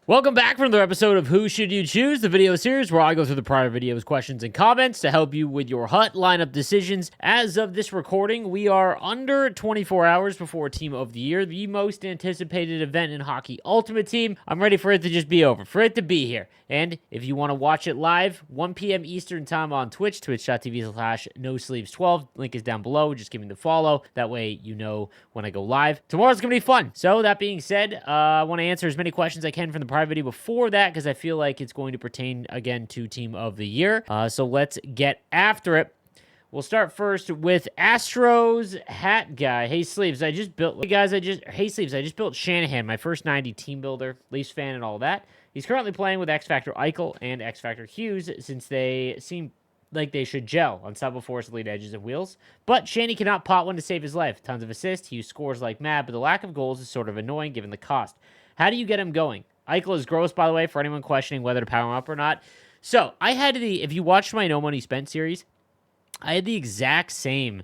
Welcome back for another episode of Who Should You Choose, the video series where I go through the prior videos, questions, and comments to help you with your HUT lineup decisions. As of this recording, we are under 24 hours before Team of the Year, the most anticipated event in Hockey Ultimate Team. I'm ready for it to just be over, for it to be here. And if you want to watch it live, 1 p.m. Eastern Time on Twitch, twitch.tv/NoSleeves12. Link is down below. Just give me the follow. That way you know when I go live. Tomorrow's going to be fun. So that being said, I want to answer as many questions as I can from the prior video before that because I feel like it's going to pertain again to Team of the Year. So let's get after it. We'll start first with Astros hat guy. Hey Sleeves, I just built Shanahan, my first 90 team builder, Leafs fan and all that. He's currently playing with X Factor Eichel and X Factor Hughes since they seem like they should gel. Unstoppable force, lead edges, and wheels. But Shanny cannot pot one to save his life. Tons of assists. Hughes scores like mad, but the lack of goals is sort of annoying given the cost. How do you get him going? Eichel is gross, by the way, for anyone questioning whether to power him up or not. So, if you watched my No Money Spent series, I had the exact same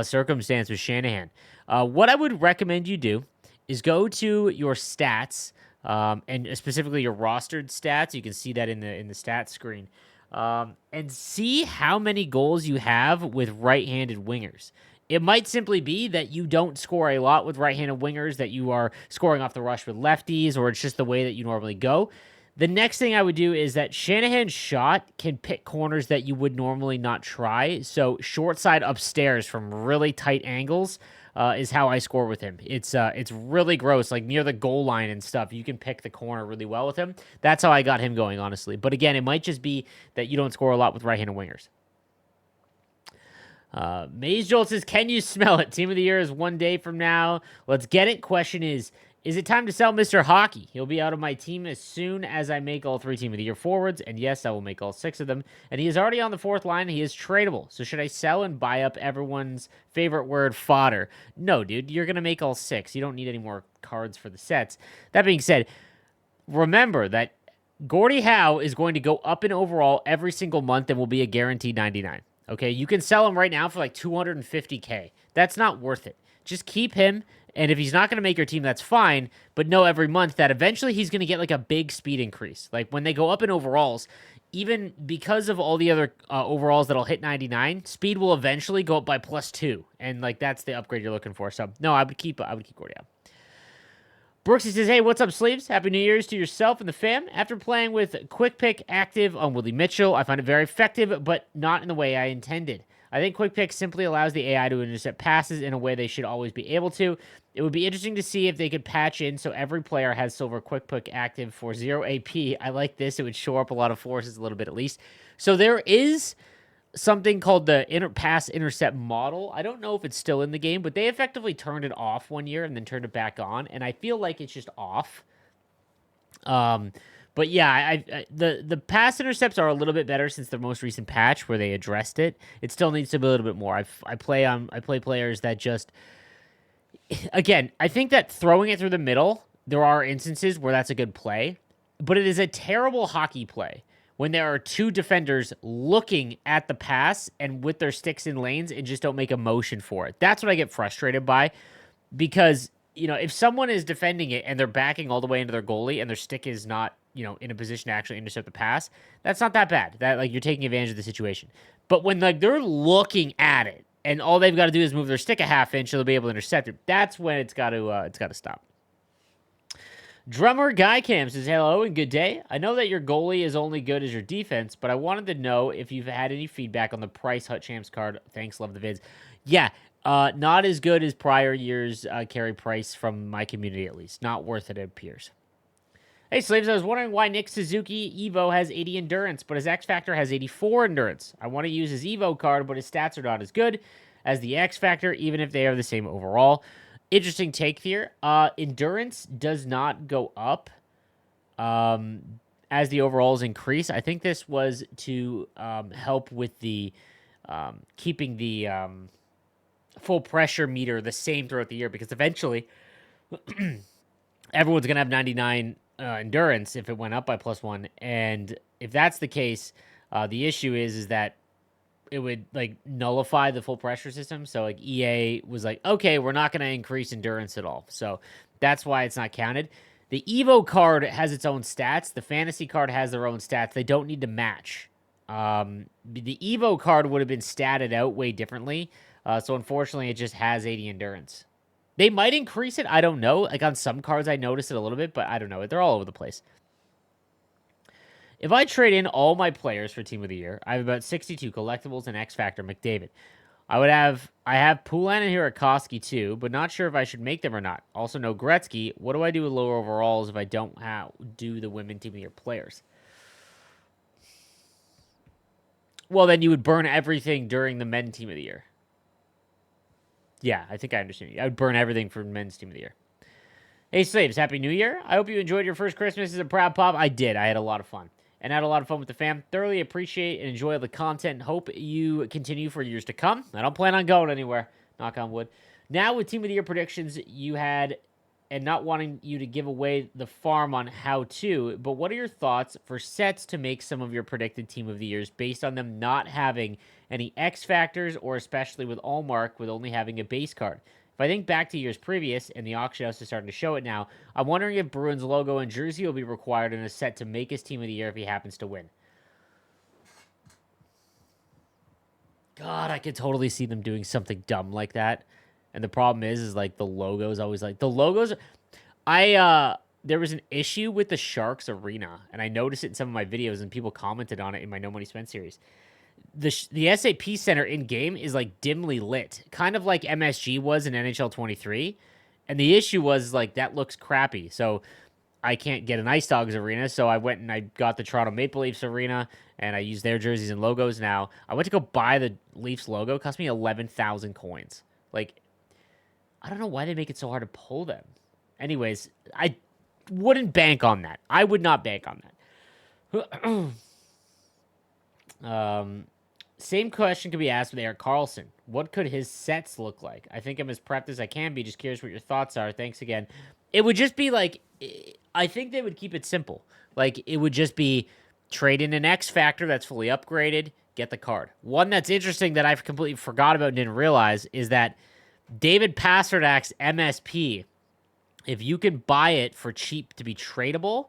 circumstance with Shanahan. What I would recommend you do is go to your stats, and specifically your rostered stats. You can see that in the stats screen. And see how many goals you have with right-handed wingers. It might simply be that you don't score a lot with right-handed wingers, that you are scoring off the rush with lefties, or it's just the way that you normally go. The next thing I would do is that Shanahan's shot can pick corners that you would normally not try. So short side upstairs from really tight angles is how I score with him. It's really gross, like near the goal line and stuff. You can pick the corner really well with him. That's how I got him going, honestly. But again, it might just be that you don't score a lot with right-handed wingers. Maze Jolt says, can you smell it? Team of the Year is 1 day from now. Let's get it. Question is it time to sell Mr. Hockey? He'll be out of my team as soon as I make all 3 Team of the Year forwards, and yes, I will make all 6 of them. And he is already on the 4th line, and he is tradable. So should I sell and buy up everyone's favorite word, fodder? No, dude, you're going to make all 6. You don't need any more cards for the sets. That being said, remember that Gordie Howe is going to go up in overall every single month and will be a guaranteed 99. Okay, you can sell him right now for like $250K. That's not worth it. Just keep him, and if he's not going to make your team, that's fine, but know every month that eventually he's going to get like a big speed increase. Like when they go up in overalls, even because of all the other overalls that'll hit 99, speed will eventually go up by +2, and like that's the upgrade you're looking for. So no, I would keep Gordie Howe. Brooksy says, hey, what's up, Sleeves? Happy New Year's to yourself and the fam. After playing with Quick Pick active on Willie Mitchell, I find it very effective, but not in the way I intended. I think Quick Pick simply allows the AI to intercept passes in a way they should always be able to. It would be interesting to see if they could patch in so every player has Silver Quick Pick active for 0 AP. I like this. It would shore up a lot of forces a little bit at least. So there is something called the pass intercept model. I don't know if it's still in the game, but they effectively turned it off 1 year and then turned it back on, and I feel like it's just off. But yeah, the pass intercepts are a little bit better since the most recent patch where they addressed it. It still needs to be a little bit more. I play players that just, again, I think that throwing it through the middle, there are instances where that's a good play, but it is a terrible hockey play when there are 2 defenders looking at the pass and with their sticks in lanes and just don't make a motion for it. That's what I get frustrated by, because, you know, if someone is defending it and they're backing all the way into their goalie and their stick is not, you know, in a position to actually intercept the pass, that's not that bad. That, like, you're taking advantage of the situation. But when, like, they're looking at it and all they've got to do is move their stick a half inch, they'll be able to intercept it. That's when it's got to stop. Drummer Guy Cam says, hello and good day. I know that your goalie is only good as your defense, but I wanted to know if you've had any feedback on the Price Hut Champs card. Thanks, love the vids. Yeah, not as good as prior years Carey Price from my community, at least. Not worth it, it appears. Hey, Slaves, I was wondering why Nick Suzuki Evo has 80 endurance, but his X Factor has 84 endurance. I want to use his Evo card, but his stats are not as good as the X Factor, even if they are the same overall. Interesting take here. Endurance does not go up as the overalls increase. I think this was to help with the keeping the full pressure meter the same throughout the year, because eventually everyone's going to have 99 endurance if it went up by +1. And if that's the case, the issue is that it would like nullify the full pressure system. So like EA was like, okay, we're not going to increase endurance at all. So that's why it's not counted. The Evo card has its own stats. The Fantasy card has their own stats. They don't need to match. The Evo card would have been statted out way differently. So unfortunately, it just has 80 endurance. They might increase it. I don't know. Like on some cards, I noticed it a little bit, but I don't know. They're all over the place. If I trade in all my players for Team of the Year, I have about 62 collectibles and X Factor McDavid. I have Poulin and Hirakoski too, but not sure if I should make them or not. Also, no Gretzky. What do I do with lower overalls if I don't do the women Team of the Year players? Well, then you would burn everything during the men Team of the Year. Yeah, I think I understand you. I would burn everything for men's Team of the Year. Hey, Slaves, Happy New Year. I hope you enjoyed your first Christmas as a Proud Pop. I did. I had a lot of fun. And had a lot of fun with the fam. Thoroughly appreciate and enjoy the content. Hope you continue for years to come. I don't plan on going anywhere. Knock on wood. Now with Team of the Year predictions you had, and not wanting you to give away the farm on how to, but what are your thoughts for sets to make some of your predicted Team of the Years based on them not having any X factors, or especially with Allmark with only having a base card? If I think back to years previous, and the auction house is starting to show it now, I'm wondering if Bruins' logo and jersey will be required in a set to make his Team of the Year if he happens to win. God, I could totally see them doing something dumb like that. And the problem is like the logo is always like the logos. There was an issue with the Sharks arena, and I noticed it in some of my videos, and people commented on it in my No Money Spent series. The SAP Center in game is like dimly lit, kind of like MSG was in NHL 23. And the issue was like that looks crappy. So I can't get an Ice Dogs arena, so I went and I got the Toronto Maple Leafs arena, and I use their jerseys and logos now. I went to go buy the Leafs logo. It cost me 11,000 coins. Like, I don't know why they make it so hard to pull them. Anyways, I wouldn't bank on that. I would not bank on that. Same question could be asked with Erik Karlsson. What could his sets look like? I think I'm as prepped as I can be. Just curious what your thoughts are. Thanks again. It would just be like, I think they would keep it simple. Like, it would just be trade in an X Factor that's fully upgraded, get the card. One that's interesting that I've completely forgot about and didn't realize is that David Pasternak's MSP, if you can buy it for cheap to be tradable,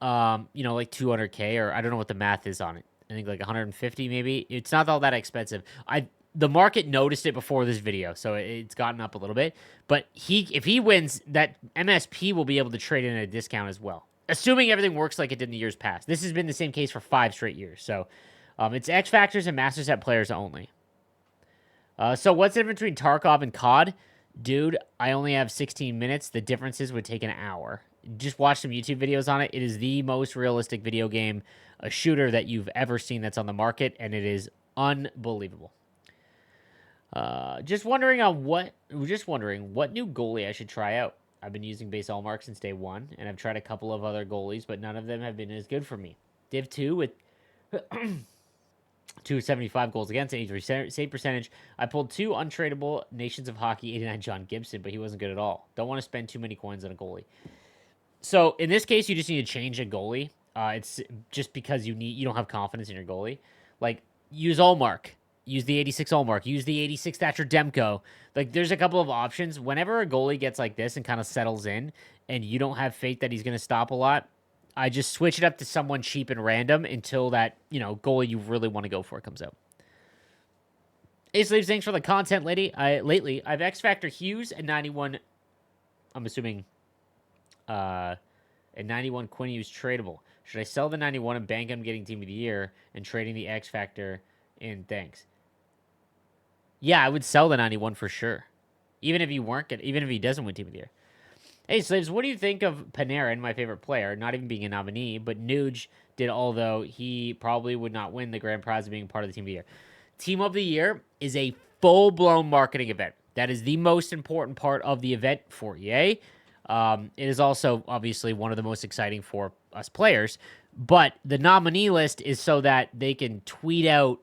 like 200K, or I don't know what the math is on it. I think like 150 maybe. It's not all that expensive. The market noticed it before this video, so it's gotten up a little bit. But if he wins, that MSP will be able to trade in at a discount as well, assuming everything works like it did in the years past. This has been the same case for 5 straight years. So it's X Factors and Master Set players only. So what's the difference between Tarkov and COD? Dude, I only have 16 minutes. The differences would take an hour. Just watch some YouTube videos on it. It is the most realistic video game, a shooter that you've ever seen that's on the market, and it is unbelievable. Just wondering what new goalie I should try out. I've been using base Allmark since day one, and I've tried a couple of other goalies, but none of them have been as good for me. Div 2 with 275 goals against, 83 save percentage. I pulled 2 untradeable Nations of Hockey 89 John Gibson, but he wasn't good at all. Don't want to spend too many coins on a goalie. So in this case, you just need to change a goalie. It's just because you don't have confidence in your goalie. Like, use Allmark. Use the 86 Allmark. Use the 86 Thatcher Demko. Like, there's a couple of options. Whenever a goalie gets like this and kind of settles in, and you don't have faith that he's going to stop a lot, I just switch it up to someone cheap and random until that, goalie you really want to go for comes out. Hey, Sleeves, thanks for the content, lady. Lately, I've X Factor Hughes and 91, I'm assuming, and 91 Quinn Hughes tradable. Should I sell the 91 and bank on getting Team of the Year and trading the X Factor in? Thanks. Yeah, I would sell the 91 for sure. Even if he doesn't win Team of the Year. Hey, Slaves, what do you think of Panarin, my favorite player, not even being a nominee, but Nuge did, although he probably would not win the grand prize of being part of the Team of the Year. Team of the Year is a full-blown marketing event. That is the most important part of the event for EA. It is also, obviously, one of the most exciting for us players, but the nominee list is so that they can tweet out,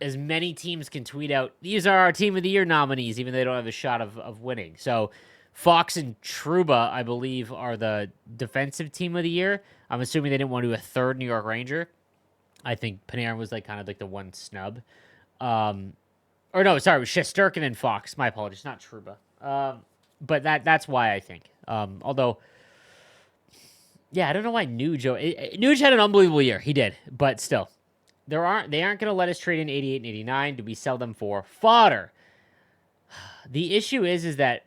as many teams can tweet out, these are our Team of the Year nominees, even though they don't have a shot of winning. So Fox and Trouba, I believe, are the defensive Team of the Year. I'm assuming they didn't want to do a third New York Ranger. I think Panarin was kind of the one snub. It was Shesterkin and Fox. My apologies, not Trouba. But that's why I think. Although Yeah, I don't know why Nuge had an unbelievable year. He did, but still, they aren't going to let us trade in 88 and 89. Do we sell them for fodder? The issue is that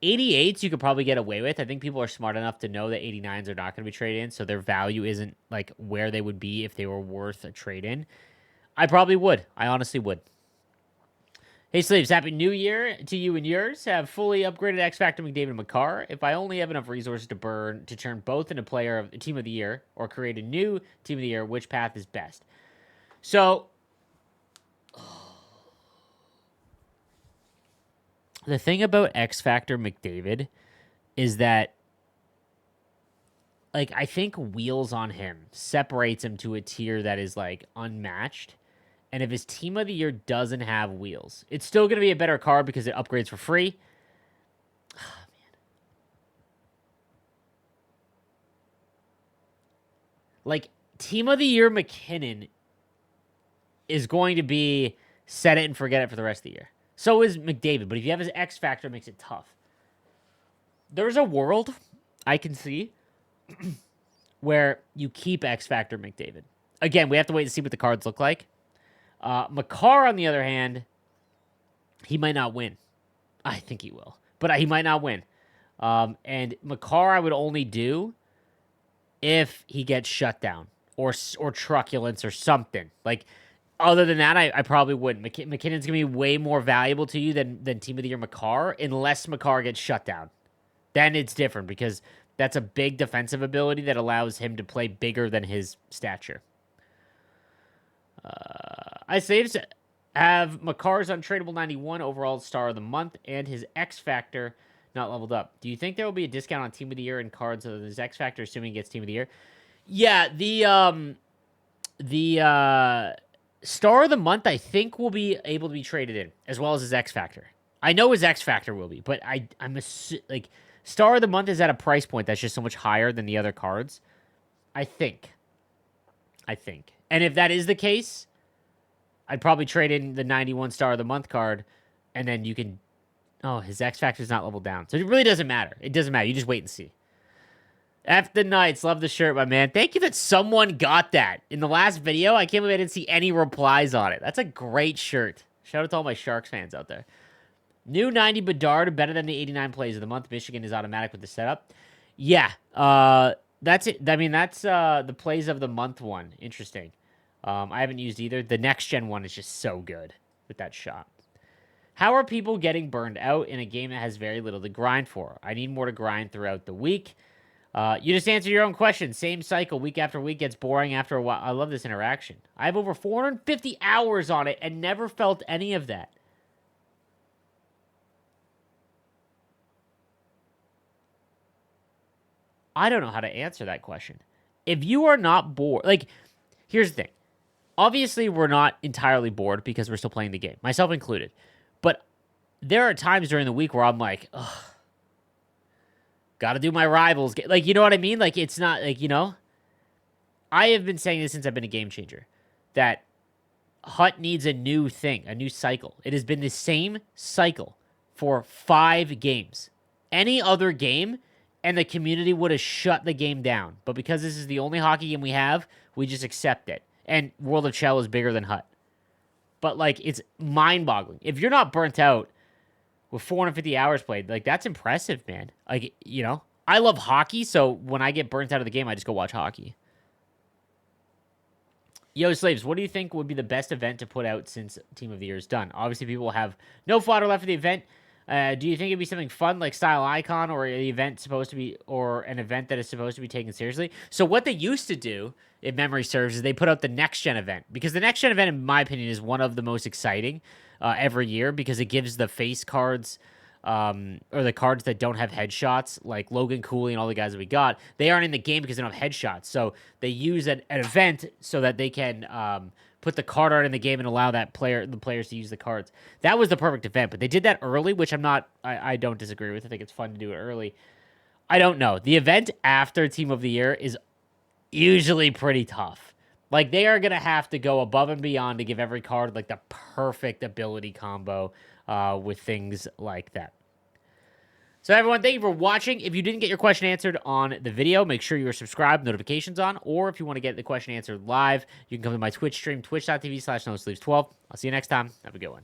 88s you could probably get away with. I think people are smart enough to know that 89s are not going to be traded in, so their value isn't like where they would be if they were worth a trade in. I probably would. I honestly would. Hey, Sleeves, Happy New Year to you and yours. Have fully upgraded X Factor McDavid and McCarr. If I only have enough resources to turn both into player of team of the year or create a new team of the year, which path is best? So, the thing about X Factor McDavid is that, like, I think wheels on him separates him to a tier that is, like, unmatched. And if his team of the year doesn't have wheels, it's still going to be a better card because it upgrades for free. Oh, man. Like, team of the year McKinnon is going to be set it and forget it for the rest of the year. So is McDavid. But if you have his X Factor, it makes it tough. There's a world I can see where you keep X Factor McDavid. Again, we have to wait and see what the cards look like. McCarr, on the other hand, he might not win. I think he will, but he might not win. And McCarr, I would only do if he gets shut down or truculence or something. Like, other than that, I probably wouldn't. McKinnon's going to be way more valuable to you than Team of the Year McCarr, unless McCarr gets shut down. Then it's different because that's a big defensive ability that allows him to play bigger than his stature. I saves have McCarr's untradeable 91 overall star of the month and his X Factor not leveled up. Do you think there will be a discount on Team of the Year and cards of his X Factor, assuming he gets Team of the Year? Yeah, the star of the month I think will be able to be traded in, as well as his X Factor. I know his X Factor will be, but I'm like, star of the month is at a price point that's just so much higher than the other cards. I think. And if that is the case, I'd probably trade in the 91 star of the month card, and then you can... Oh, his X Factor is not leveled down. So it really doesn't matter. It doesn't matter. You just wait and see. F the Knights. Love the shirt, my man. Thank you that someone got that. In the last video, I can't believe I didn't see any replies on it. That's a great shirt. Shout out to all my Sharks fans out there. New 90 Bedard, better than the 89 plays of the month. Michigan is automatic with the setup. Yeah, that's it. I mean, that's the plays of the month one. Interesting. I haven't used either. The next gen one is just so good with that shot. How are people getting burned out in a game that has very little to grind for? I need more to grind throughout the week. You just answer your own question. Same cycle, week after week, gets boring after a while. I love this interaction. I have over 450 hours on it and never felt any of that. I don't know how to answer that question. If you are not bored, like, here's the thing. Obviously, we're not entirely bored because we're still playing the game, myself included. But there are times during the week where I'm like, ugh, gotta do my rivals. Like, you know what I mean? Like, it's not, like, you know? I have been saying this since I've been a game changer, that Hut needs a new thing, a new cycle. It has been the same cycle for 5 games. Any other game, and the community would have shut the game down. But because this is the only hockey game we have, we just accept it. And World of Chell is bigger than Hut. But, like, it's mind-boggling. If you're not burnt out with 450 hours played, like, that's impressive, man. Like, you know, I love hockey, so when I get burnt out of the game, I just go watch hockey. Yo, Slaves, what do you think would be the best event to put out since Team of the Year is done? Obviously, people will have no fodder left for the event. Do you think it'd be something fun like Style Icon, or an event that is supposed to be taken seriously? So what they used to do, if memory serves, is they put out the next gen event, because the next gen event, in my opinion, is one of the most exciting every year, because it gives the face cards, or the cards that don't have headshots, like Logan Cooley and all the guys that we got, they aren't in the game because they don't have headshots. So they use an event so that they can put the card art in the game and allow the players to use the cards. That was the perfect event, but they did that early, which I don't disagree with. I think it's fun to do it early. I don't know. The event after Team of the Year is usually pretty tough. Like, they are going to have to go above and beyond to give every card, like, the perfect ability combo with things like that. So everyone, thank you for watching. If you didn't get your question answered on the video, make sure you are subscribed, notifications on, or if you want to get the question answered live, you can come to my Twitch stream, twitch.tv/nosleeves12. I'll see you next time. Have a good one.